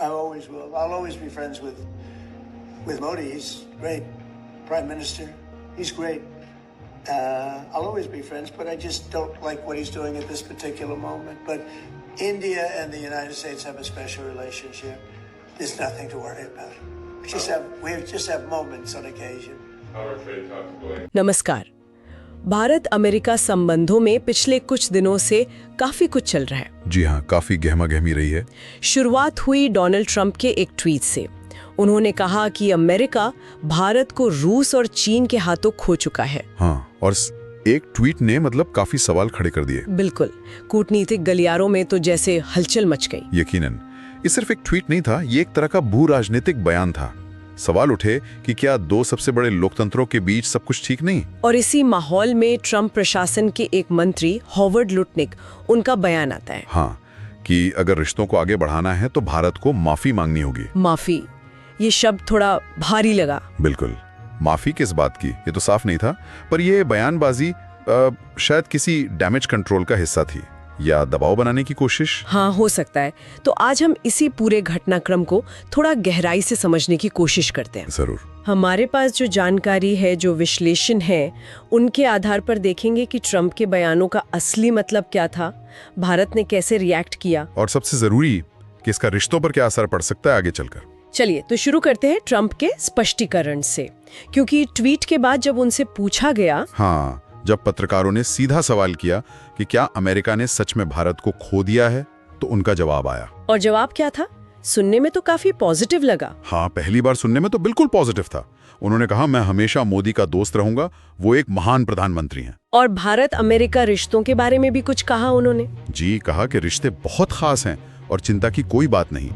I always will. I'll always be friends with Modi. He's great prime minister. He's great. I'll always be friends, but I just don't like what he's doing at this particular moment. But India and the United States have a special relationship. There's nothing to worry about. We just have moments on occasion. How are trade talks going? नमस्कार। Bharat America संबंधों में पिछले कुछ दिनों से काफी कुछ चल रहा है। जी हाँ, काफी गहमा-गहमी रही है। शुरुआत हुई डोनाल्ड ट्रंप के एक ट्वीट से। उन्होंने कहा कि अमेरिका भारत को रूस और चीन के हाथों खो चुका है। हाँ, और एक ट्वीट ने मतलब काफी सवाल खड़े कर दिए। बिल्कुल, कूटनीतिक गलियारों में तो जैसे हलचल मच गई। यकीनन, ये सिर्फ एक ट्वीट नहीं था, ये एक तरह का भू राजनीतिक बयान था। सवाल उठे कि क्या दो सबसे बड़े लोकतंत्रों के बीच सब कुछ ठीक नहीं? और इसी माहौल में ट्रंप प्रशासन के एक मंत्री हॉवर्ड लुटनिक, उनका बयान आता है। हाँ, कि अगर रिश्तों को आगे बढ़ाना है तो भारत को माफी मांगनी होगी। माफी, ये शब्द थोड़ा भारी लगा। बिल्कुल, माफी किस बात की ये तो साफ नहीं था, पर यह बयानबाजी शायद किसी डैमेज कंट्रोल का हिस्सा थी या दबाव बनाने की कोशिश। हाँ, हो सकता है। तो आज हम इसी पूरे घटनाक्रम को थोड़ा गहराई से समझने की कोशिश करते हैं। जरूर। हमारे पास जो जानकारी है, जो विश्लेषण है, उनके आधार पर देखेंगे कि ट्रंप के बयानों का असली मतलब क्या था, भारत ने कैसे रिएक्ट किया, और सबसे जरूरी कि इसका रिश्तों पर क्या असर पड़ सकता है आगे चलकर। चलिए तो शुरू करते हैं ट्रंप के स्पष्टीकरण से, क्योंकि ट्वीट के बाद जब उनसे पूछा गया, हाँ, जब पत्रकारों ने सीधा सवाल किया कि क्या अमेरिका ने सच में भारत को खो दिया है, तो उनका जवाब आया। और जवाब क्या था? सुनने में तो काफी पॉजिटिव लगा। हाँ, पहली बार सुनने में तो बिल्कुल पॉजिटिव था। उन्होंने कहा, मैं हमेशा मोदी का दोस्त रहूंगा, वो एक महान प्रधानमंत्री हैं। और भारत अमेरिका रिश्तों के बारे में भी कुछ कहा उन्होंने। जी, कहा कि रिश्ते बहुत खास हैं और चिंता की कोई बात नहीं।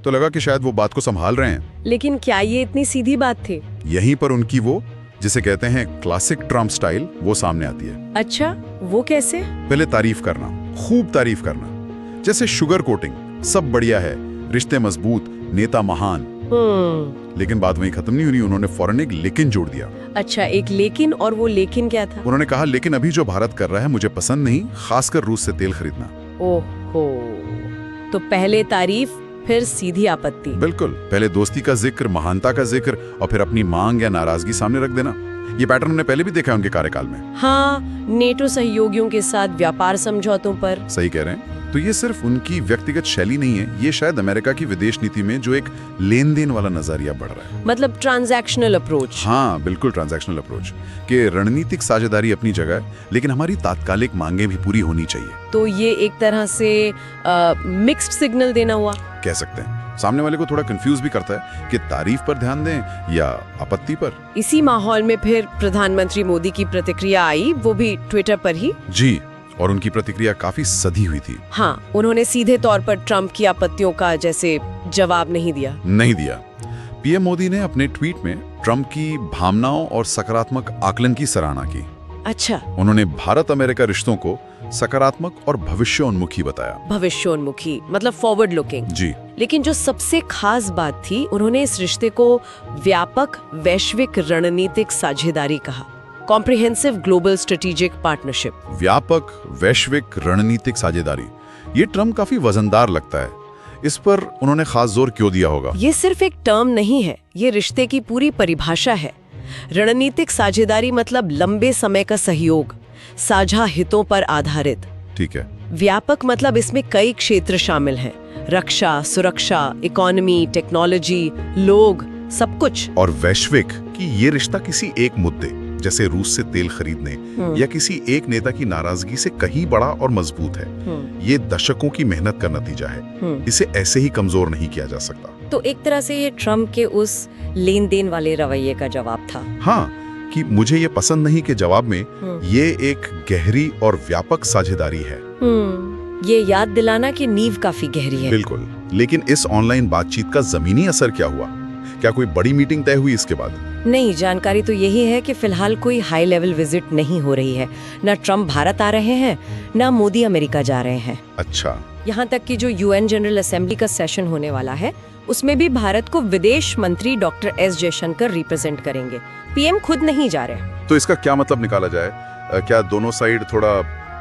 तो लगा कि शायद वो बात को संभाल रहे हैं। लेकिन क्या ये इतनी सीधी बात थी? यहीं पर उनकी वो जिसे कहते हैं क्लासिक ट्रम्प स्टाइल, वो सामने आती है। अच्छा, वो कैसे? पहले तारीफ करना, खूब तारीफ करना, जैसे शुगर कोटिंग, सब बढ़िया है, रिश्ते मजबूत, नेता महान। लेकिन बात वहीं खत्म नहीं हुई, उन्होंने फौरन एक लेकिन जोड़ दिया। अच्छा, एक लेकिन? और वो लेकिन क्या था? उन्होंने कहा, लेकिन अभी जो भारत कर रहा है मुझे पसंद नहीं, खासकर रूस से तेल खरीदना। ओहो, तो पहले तारीफ फिर सीधी आपत्ति। बिल्कुल, पहले दोस्ती का जिक्र, महानता का जिक्र, और फिर अपनी मांग या नाराजगी सामने रख देना। ये पैटर्न हमने पहले भी देखा है उनके कार्यकाल में। हाँ, नेटो सहयोगियों के साथ व्यापार समझौतों पर। सही कह रहे हैं। तो ये सिर्फ उनकी व्यक्तिगत शैली नहीं है, ये शायद अमेरिका की विदेश नीति में जो एक लेन देन वाला नजरिया बढ़ रहा है। मतलब ट्रांजैक्शनल अप्रोच। हाँ, बिल्कुल ट्रांजैक्शनल अप्रोच कि रणनीतिक साझेदारी अपनी जगह है, लेकिन हमारी तात्कालिक मांगे भी पूरी होनी चाहिए। तो ये एक तरह से मिक्स्ड सिग्नल देना हुआ, कह सकते हैं। सामने वाले को थोड़ा कंफ्यूज भी करता है कि तारीफ पर ध्यान दें या आपत्ति पर। इसी माहौल में फिर प्रधानमंत्री मोदी की प्रतिक्रिया आई, वो भी ट्विटर पर ही। जी, और उनकी प्रतिक्रिया काफी सधी हुई थी। हाँ, उन्होंने सीधे तौर पर ट्रंप की आपत्तियों का जैसे जवाब नहीं दिया। पीएम मोदी ने अपने ट्वीट में ट्रंप की भावनाओं और सकारात्मक आकलन की सराहना की। अच्छा, उन्होंने भारत अमेरिका रिश्तों को सकारात्मक और भविष्योन्मुखी बताया। भविष्योन्मुखी मतलब फॉरवर्ड लुकिंग। जी। लेकिन जो सबसे खास बात थी, उन्होंने इस रिश्ते को व्यापक वैश्विक रणनीतिक साझेदारी कहा। Comprehensive global strategic partnership. व्यापक वैश्विक रणनीतिक साझेदारी, ये ट्रम्प काफी वजनदार लगता है। इस पर उन्होंने खास जोर क्यों दिया होगा? ये सिर्फ एक टर्म नहीं है, ये रिश्ते की पूरी परिभाषा है। रणनीतिक साझेदारी मतलब लंबे समय का सहयोग, साझा हितों पर आधारित। ठीक है। व्यापक मतलब इसमें कई क्षेत्र शामिल हैं, रक्षा, सुरक्षा, इकोनॉमी, टेक्नोलॉजी, लोग, सब कुछ। और वैश्विक कि ये रिश्ता किसी एक मुद्दे जैसे रूस से तेल खरीदने या किसी एक नेता की नाराजगी से कहीं बड़ा और मजबूत है। ये दशकों की मेहनत का नतीजा है। इसे ऐसे ही कमजोर नहीं किया जा सकता। तो एक तरह से ये ट्रम्प के उस लेन देन वाले रवैये का जवाब था। हाँ, कि मुझे ये पसंद नहीं के जवाब में ये एक गहरी और व्यापक साझेदारी है। ये याद दिलाना कि नींव काफी गहरी है। बिल्कुल। लेकिन इस ऑनलाइन बातचीत का जमीनी असर क्या हुआ? क्या कोई बड़ी मीटिंग तय हुई इसके बाद? नहीं, जानकारी तो यही है कि फिलहाल कोई हाई लेवल विजिट नहीं हो रही है। न ट्रम्प भारत आ रहे हैं, न मोदी अमेरिका जा रहे हैं। अच्छा। यहाँ तक कि जो यूएन जनरल असेंबली का सेशन होने वाला है, उसमें भी भारत को विदेश मंत्री डॉक्टर एस जयशंकर रिप्रेजेंट करेंगे। पीएम खुद नहीं जा रहे। तो इसका क्या मतलब निकाला जाए? क्या दोनों साइड थोड़ा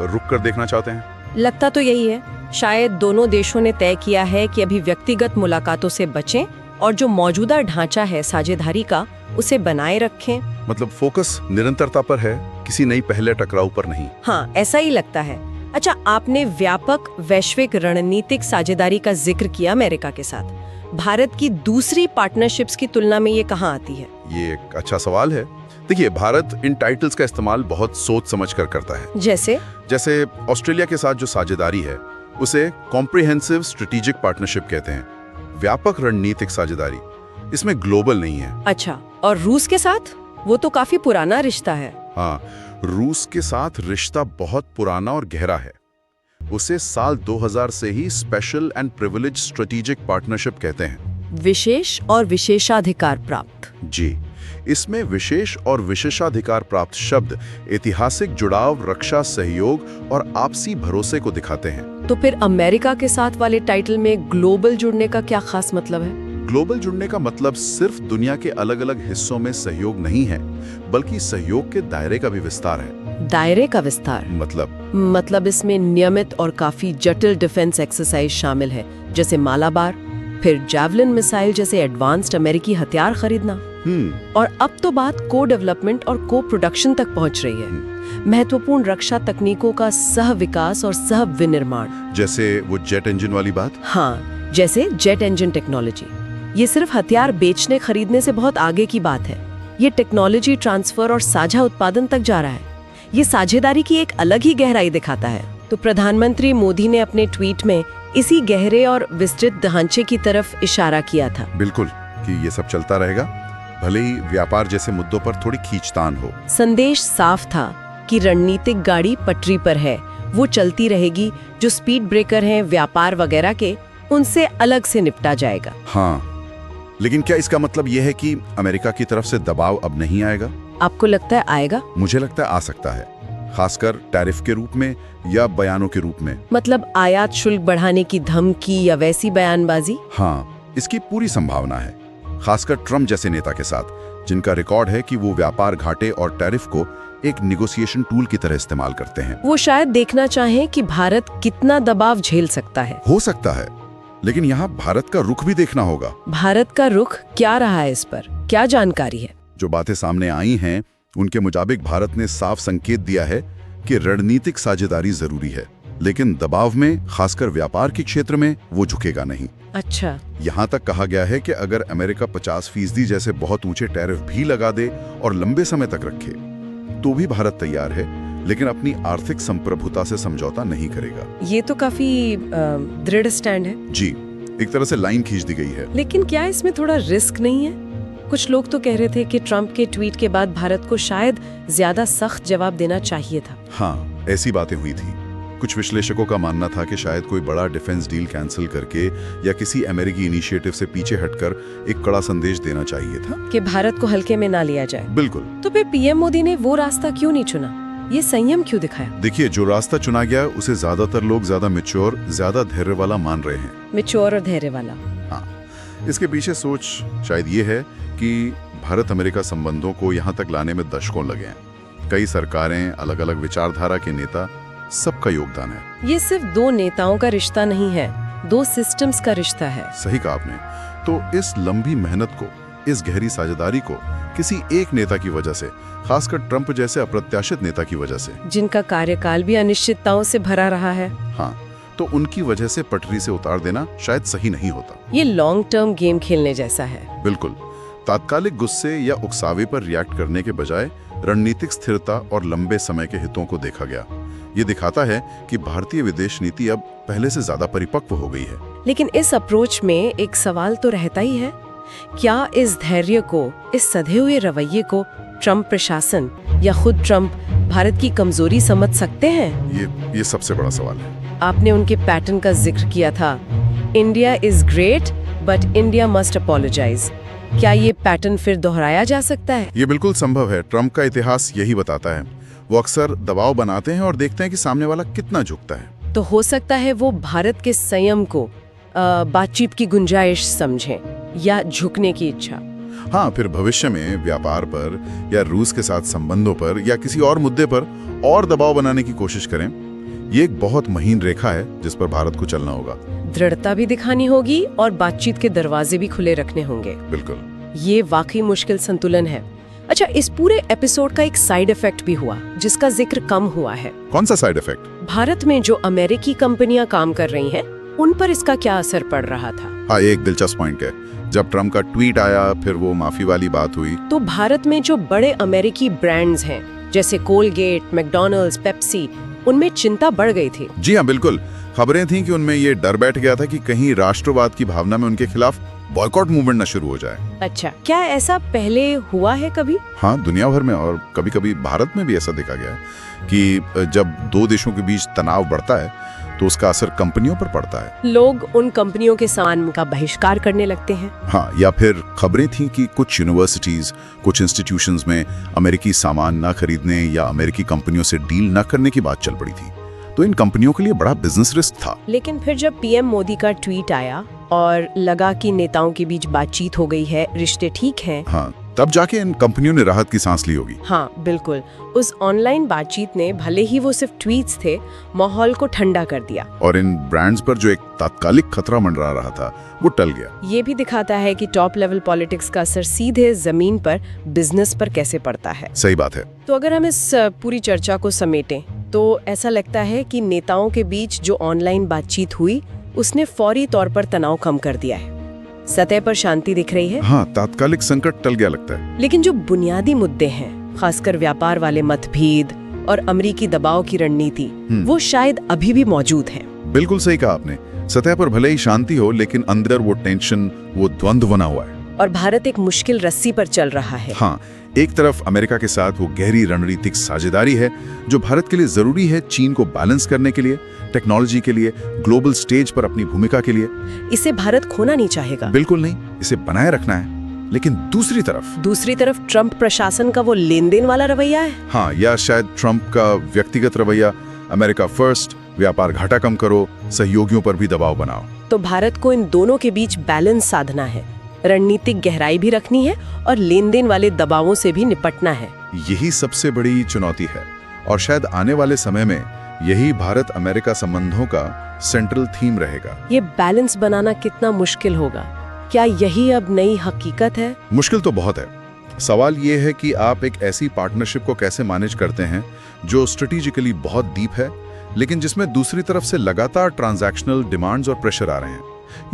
रुक कर देखना चाहते हैं? लगता तो यही है। शायद दोनों देशों ने तय किया है कि अभी व्यक्तिगत मुलाकातों से बचें और जो मौजूदा ढांचा है साझेदारी का उसे बनाए रखें। मतलब फोकस निरंतरता पर है, किसी नई पहले टकराव पर नहीं। हाँ, ऐसा ही लगता है। अच्छा, आपने व्यापक वैश्विक रणनीतिक साझेदारी का जिक्र किया अमेरिका के साथ। भारत की दूसरी पार्टनरशिप्स की तुलना में ये कहाँ आती है? ये एक अच्छा सवाल है। देखिए, भारत इन टाइटल्स का इस्तेमाल बहुत सोच समझ कर करता है। जैसे ऑस्ट्रेलिया के साथ जो साझेदारी है उसे कॉम्प्रिहेंसिव स्ट्रेटेजिक पार्टनरशिप कहते हैं, व्यापक रणनीतिक साझेदारी। इसमें ग्लोबल नहीं है। अच्छा, और रूस के साथ? वो तो काफी पुराना रिश्ता है। हाँ, रूस के साथ रिश्ता बहुत पुराना और गहरा है। उसे साल 2000 से ही special and privilege strategic partnership कहते हैं। विशेष और विशेषाधिकार प्राप्त। जी, इसमें विशेष और विशेषाधिकार प्राप्त शब्द ऐतिहासिक जुड़ाव, रक्षा सहयोग और आपसी भरोसे को दिखाते हैं। तो फिर अमेरिका के साथ वाले टाइटल में ग्लोबल जुड़ने का क्या खास मतलब है? ग्लोबल जुड़ने का मतलब सिर्फ दुनिया के अलग अलग हिस्सों में सहयोग नहीं है, बल्कि सहयोग के दायरे का भी विस्तार है। दायरे का विस्तार मतलब इसमें नियमित और काफी जटिल डिफेंस एक्सरसाइज शामिल है, जैसे मालाबार, फिर जैवलिन मिसाइल जैसे एडवांस्ड अमेरिकी हथियार खरीदना। और अब तो बात को डेवलपमेंट और को प्रोडक्शन तक पहुंच रही है। महत्वपूर्ण रक्षा तकनीकों का सह विकास और सह विनिर्माण। जैसे वो जेट इंजन वाली बात? हाँ, जैसे जेट इंजन टेक्नोलॉजी। ये सिर्फ हथियार बेचने खरीदने से बहुत आगे की बात है। ये टेक्नोलॉजी ट्रांसफर और साझा उत्पादन तक जा रहा है। ये साझेदारी की एक अलग ही गहराई दिखाता है। तो प्रधानमंत्री मोदी ने अपने ट्वीट में इसी गहरे और विस्तृत ढांचे की तरफ इशारा किया था। बिल्कुल, कि ये सब चलता रहेगा, भले ही व्यापार जैसे मुद्दों पर थोड़ी खींचतान हो। संदेश साफ था कि रणनीतिक गाड़ी पटरी पर है, वो चलती रहेगी। जो स्पीड ब्रेकर हैं व्यापार वगैरह के, उनसे अलग से निपटा जाएगा। हाँ, लेकिन क्या इसका मतलब यह है कि अमेरिका की तरफ से दबाव अब नहीं आएगा? आपको लगता है आएगा? मुझे लगता है आ सकता है, खासकर टैरिफ के रूप में या बयानों के रूप में। मतलब आयात शुल्क बढ़ाने की धमकी या वैसी बयानबाजी? हाँ, इसकी पूरी संभावना है, खासकर ट्रम्प जैसे नेता के साथ, जिनका रिकॉर्ड है कि वो व्यापार घाटे और टैरिफ को एक निगोशिएशन टूल की तरह इस्तेमाल करते हैं। वो शायद देखना चाहें कि भारत कितना दबाव झेल सकता है। हो सकता है, लेकिन यहाँ भारत का रुख भी देखना होगा। भारत का रुख क्या रहा है, इस पर क्या जानकारी है? जो बातें सामने आई हैं, उनके मुताबिक भारत ने साफ संकेत दिया है कि रणनीतिक साझेदारी जरूरी है, लेकिन दबाव में, खासकर व्यापार के क्षेत्र में, वो झुकेगा नहीं। अच्छा, यहाँ तक कहा गया है कि अगर अमेरिका 50% जैसे बहुत ऊंचे टैरिफ भी लगा दे और लंबे समय तक रखे, तो भी भारत तैयार है, लेकिन अपनी आर्थिक संप्रभुता से समझौता नहीं करेगा। ये तो काफी दृढ़ स्टैंड है। जी, एक तरह से लाइन खींच दी गई है। लेकिन क्या इसमें थोड़ा रिस्क नहीं है? कुछ लोग तो कह रहे थे कि ट्रंप के ट्वीट के बाद भारत को शायद ज्यादा सख्त जवाब देना चाहिए था। हाँ, ऐसी बातें हुई थी। कुछ विश्लेषकों का मानना था कि शायद कोई बड़ा डिफेंस डील कैंसिल करके या किसी अमेरिकी इनिशिएटिव से पीछे हटकर एक कड़ा संदेश देना चाहिए था कि भारत को हल्के में ना लिया जाए। बिल्कुल। तो फिर पीएम मोदी ने वो रास्ता क्यों नहीं चुना? ये संयम क्यों दिखाया? देखिए, जो रास्ता चुना गया उसे ज्यादातर लोग ज्यादा मैच्योर, ज्यादा धैर्य वाला मान रहे हैं। मैच्योर और धैर्य वाला। हाँ, इसके पीछे सोच शायद ये है कि भारत अमेरिका संबंधों को यहाँ तक लाने में दशकों लगे हैं। कई सरकारें, अलग अलग विचारधारा के नेता, सबका योगदान है। ये सिर्फ दो नेताओं का रिश्ता नहीं है, दो सिस्टम्स का रिश्ता है। सही कहा आपने। तो इस लंबी मेहनत को, इस गहरी साझेदारी को किसी एक नेता की वजह से, खासकर ट्रंप जैसे अप्रत्याशित नेता की वजह से, जिनका कार्यकाल भी अनिश्चितताओं से भरा रहा है, हाँ, तो उनकी वजह से पटरी से उतार देना शायद सही नहीं होता। ये लॉन्ग टर्म गेम खेलने जैसा है। बिल्कुल। तात्कालिक गुस्से या उकसावे पर रिएक्ट करने के बजाय रणनीतिक स्थिरता और लंबे समय के हितों को देखा गया। ये दिखाता है कि भारतीय विदेश नीति अब पहले से ज्यादा परिपक्व हो गई है। लेकिन इस अप्रोच में एक सवाल तो रहता ही है, क्या इस धैर्य को, इस सधे हुए रवैये को ट्रंप प्रशासन या खुद ट्रंप भारत की कमजोरी समझ सकते हैं? ये सबसे बड़ा सवाल है। आपने उनके पैटर्न का जिक्र किया था, India is great but India must apologise. क्या ये पैटर्न फिर दोहराया जा सकता है? ये बिल्कुल संभव है। ट्रंप का इतिहास यही बताता है। वो अक्सर दबाव बनाते हैं और देखते हैं कि सामने वाला कितना झुकता है। तो हो सकता है वो भारत के संयम को बातचीत की गुंजाइश समझें या झुकने की इच्छा। हाँ, फिर भविष्य में व्यापार पर या रूस के साथ संबंधों पर या किसी और मुद्दे पर और दबाव बनाने की कोशिश करें। ये एक बहुत महीन रेखा है जिस पर भारत को चलना होगा। दृढ़ता भी दिखानी होगी और बातचीत के दरवाजे भी खुले रखने होंगे। बिल्कुल। ये वाकई मुश्किल संतुलन है। अच्छा, इस पूरे एपिसोड का एक साइड इफेक्ट भी हुआ जिसका जिक्र कम हुआ है। कौन सा साइड इफेक्ट? भारत में जो अमेरिकी कंपनियां काम कर रही हैं, उन पर इसका क्या असर पड़ रहा था? हाँ, एक दिलचस्प पॉइंट है। जब ट्रम्प का ट्वीट आया, फिर वो माफी वाली बात हुई, तो भारत में जो बड़े अमेरिकी ब्रांड्स हैं जैसे कोलगेट, मैकडॉनल्ड्स, पेप्सी, उनमें चिंता बढ़ गई थी। जी हाँ, बिल्कुल। खबरें थीं कि उनमें ये डर बैठ गया था कि कहीं राष्ट्रवाद की भावना में उनके खिलाफ बॉयकॉट मूवमेंट न शुरू हो जाए। अच्छा, क्या ऐसा पहले हुआ है कभी? हाँ, दुनिया भर में और कभी-कभी भारत में भी ऐसा देखा गया है कि जब दो देशों के बीच तनाव बढ़ता है तो उसका असर कंपनियों पर पड़ता है। लोग उन कंपनियों के सामान का बहिष्कार करने लगते हैं। हाँ, या फिर खबरें थीं कि कुछ यूनिवर्सिटीज, कुछ इंस्टीट्यूशंस में अमेरिकी सामान न खरीदने या अमेरिकी कंपनियों से डील न करने की बात चल पड़ी थी। तो इन कंपनियों के लिए बड़ा बिजनेस रिस्क था। लेकिन फिर जब पीएम मोदी का ट्वीट आया और लगा कि नेताओं के बीच बातचीत हो गई है, रिश्ते ठीक हैं, हाँ, तब जाके इन कंपनियों ने राहत की सांस ली होगी। हाँ बिल्कुल। उस ऑनलाइन बातचीत ने, भले ही वो सिर्फ ट्वीट्स थे, माहौल को ठंडा कर दिया और इन ब्रांड्स पर जो एक तात्कालिक खतरा मंडरा रहा था वो टल गया। ये भी दिखाता है कि टॉप लेवल पॉलिटिक्स का असर सीधे जमीन पर, बिजनेस पर कैसे पड़ता है। सही बात है। तो अगर हम इस पूरी चर्चा को समेटें तो ऐसा लगता है कि नेताओं के बीच जो ऑनलाइन बातचीत हुई उसने फौरी तौर पर तनाव कम कर दिया है। सतह पर शांति दिख रही है। हाँ, तात्कालिक संकट टल गया लगता है। लेकिन जो बुनियादी मुद्दे हैं, खासकर व्यापार वाले मतभेद और अमेरिकी दबाव की रणनीति, वो शायद अभी भी मौजूद हैं। बिल्कुल सही कहा आपने। सतह पर भले ही शांति हो, लेकिन अंदर वो टेंशन, वो द्वंद्व बना हुआ है। और भारत एक मुश्किल रस्सी पर चल रहा है। हाँ, एक तरफ अमेरिका के साथ वो गहरी रणनीतिक साझेदारी है जो भारत के लिए जरूरी है, चीन को बैलेंस करने के लिए, टेक्नोलॉजी के लिए, ग्लोबल स्टेज पर अपनी भूमिका के लिए। इसे भारत खोना नहीं चाहेगा। बिल्कुल नहीं, इसे बनाए रखना है। लेकिन दूसरी तरफ ट्रम्प प्रशासन का वो लेन देन वाला रवैया है। हाँ, या शायद ट्रम्प का व्यक्तिगत रवैया, अमेरिका फर्स्ट, व्यापार घाटा कम करो, सहयोगियों पर भी दबाव बनाओ। तो भारत को इन दोनों के बीच बैलेंस साधना है, रणनीतिक गहराई भी रखनी है और लेन देन वाले दबावों से भी निपटना है। यही सबसे बड़ी चुनौती है और शायद आने वाले समय में यही भारत अमेरिका संबंधों का सेंट्रल थीम रहेगा। ये बैलेंस बनाना कितना मुश्किल होगा? क्या यही अब नई हकीकत है? मुश्किल तो बहुत है। सवाल ये है कि आप एक ऐसी पार्टनरशिप को कैसे मैनेज करते हैं जो स्ट्रेटेजिकली बहुत डीप है, लेकिन जिसमें दूसरी तरफ से लगातार ट्रांजैक्शनल डिमांड्स और प्रेशर आ रहे हैं।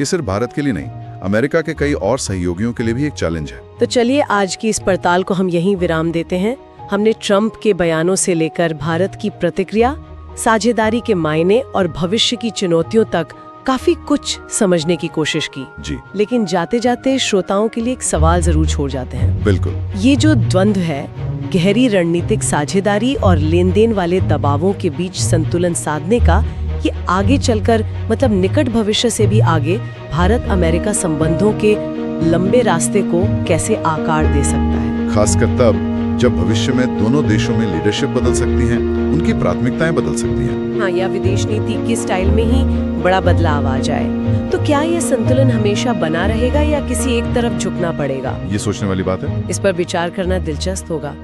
ये सिर्फ भारत के लिए नहीं, अमेरिका के कई और सहयोगियों के लिए भी एक चैलेंज है। तो चलिए आज की इस पड़ताल को हम यहीं विराम देते हैं। हमने ट्रंप के बयानों से लेकर भारत की प्रतिक्रिया, साझेदारी के मायने और भविष्य की चुनौतियों तक काफी कुछ समझने की कोशिश की। जी। लेकिन जाते जाते श्रोताओं के लिए एक सवाल जरूर छोड़ जाते हैं। बिल्कुल। ये जो द्वंद्व है, गहरी रणनीतिक साझेदारी और लेन देन वाले दबावों के बीच संतुलन साधने का, ये आगे चलकर, मतलब निकट भविष्य से भी आगे, भारत अमेरिका संबंधों के लंबे रास्ते को कैसे आकार दे सकता है। खासकर तब जब भविष्य में दोनों देशों में लीडरशिप बदल सकती हैं, उनकी प्राथमिकताएं बदल सकती हैं। हाँ, या विदेश नीति की स्टाइल में ही बड़ा बदलाव आ जाए। तो क्या ये संतुलन हमेशा बना रहेगा या किसी एक तरफ झुकना पड़ेगा? ये सोचने वाली बात है। इस पर विचार करना दिलचस्प होगा।